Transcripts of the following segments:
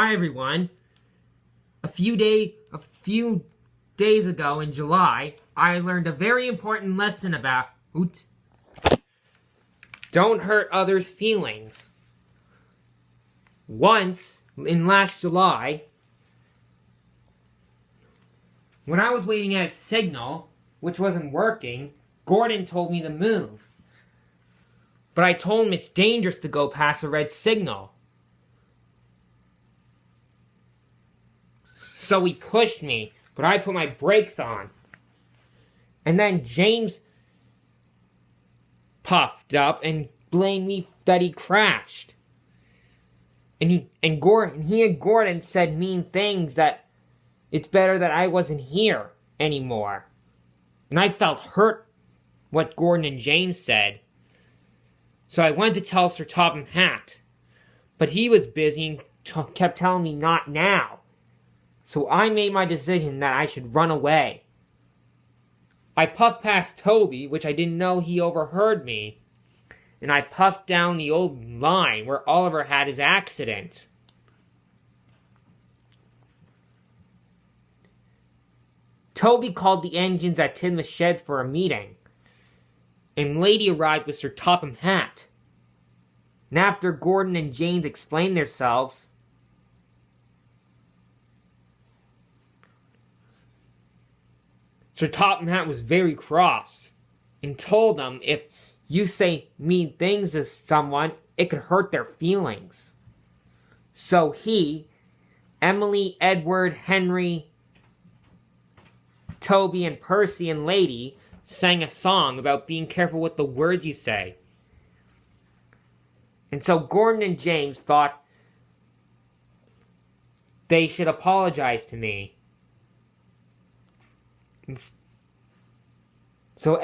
Hi everyone. A few days ago in July, I learned a very important lesson about don't hurt others' feelings. Once, in last July, when I was waiting at a signal, which wasn't working, Gordon told me to move. But I told him it's dangerous to go past a red signal. So he pushed me, but I put my brakes on. And then James puffed up and blamed me that he crashed. And he and Gordon said mean things that it's better that I wasn't here anymore. And I felt hurt what Gordon and James said. So I went to tell Sir Topham Hatt. But he was busy and kept telling me not now. So I made my decision that I should run away. I puffed past Toby, which I didn't know he overheard me, and I puffed down the old line where Oliver had his accident. Toby called the engines at Tidmouth Sheds for a meeting, and Lady arrived with Sir Topham Hatt. And after Gordon and James explained themselves, Sir Topham Hatt was very cross and told them if you say mean things to someone, it could hurt their feelings. So he, Emily, Edward, Henry, Toby, and Percy and Lady sang a song about being careful with the words you say. And so Gordon and James thought they should apologize to me. So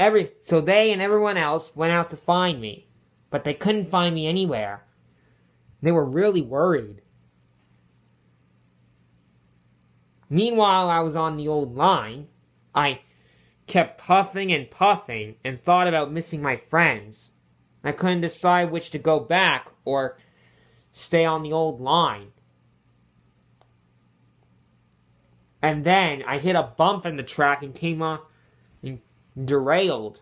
they and everyone else went out to find me, but they couldn't find me anywhere. They were really worried. Meanwhile, I was on the old line. I kept puffing and puffing and thought about missing my friends. I couldn't decide which to go back or stay on the old line. And then I hit a bump in the track and came on and derailed.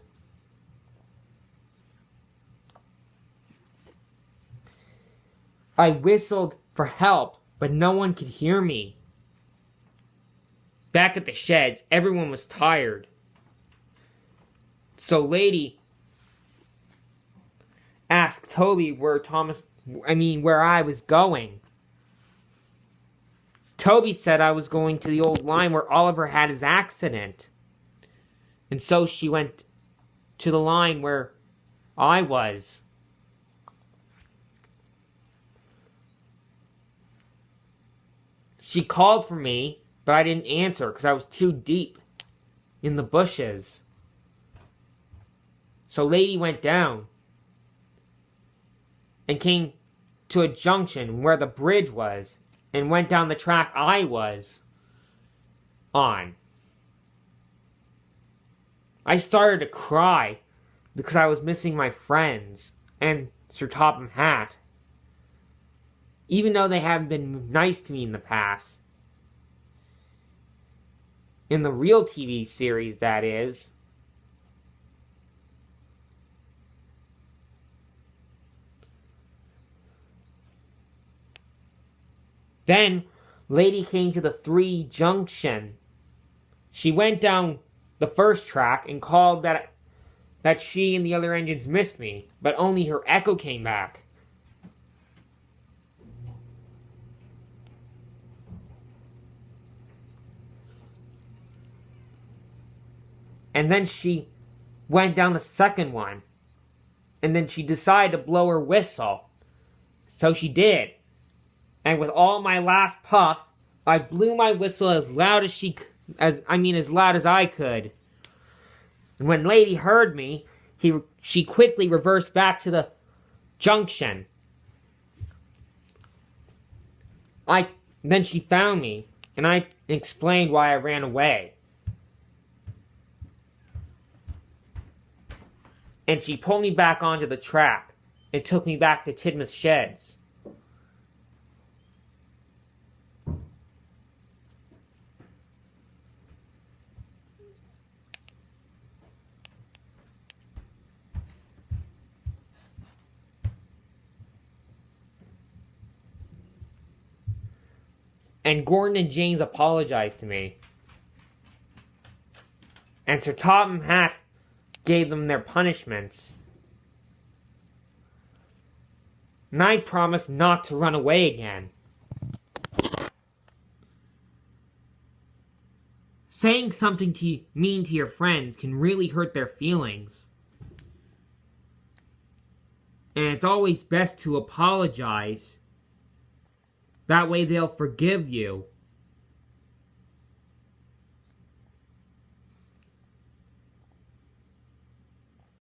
I whistled for help, but no one could hear me. Back at the sheds, everyone was tired. So Lady asked Toby where I was going. Toby said I was going to the old line where Oliver had his accident. And so she went to the line where I was. She called for me, but I didn't answer because I was too deep in the bushes. So Lady went down and came to a junction where the bridge was and went down the track I was on. I started to cry because I was missing my friends and Sir Topham Hatt, even though they haven't been nice to me in the past. In the real TV series, that is. Then, Lady came to the 3 junction. She went down the first track and called that she and the other engines missed me, but only her echo came back. And then she went down the second one, and then she decided to blow her whistle. So she did. And with all my last puff, I blew my whistle as loud as I could. And when Lady heard me, she quickly reversed back to the junction. Then she found me, and I explained why I ran away. And she pulled me back onto the track and took me back to Tidmouth Sheds. And Gordon and James apologized to me. And Sir Topham Hatt gave them their punishments. And I promised not to run away again. Saying something mean to your friends can really hurt their feelings. And it's always best to apologize. That way they'll forgive you.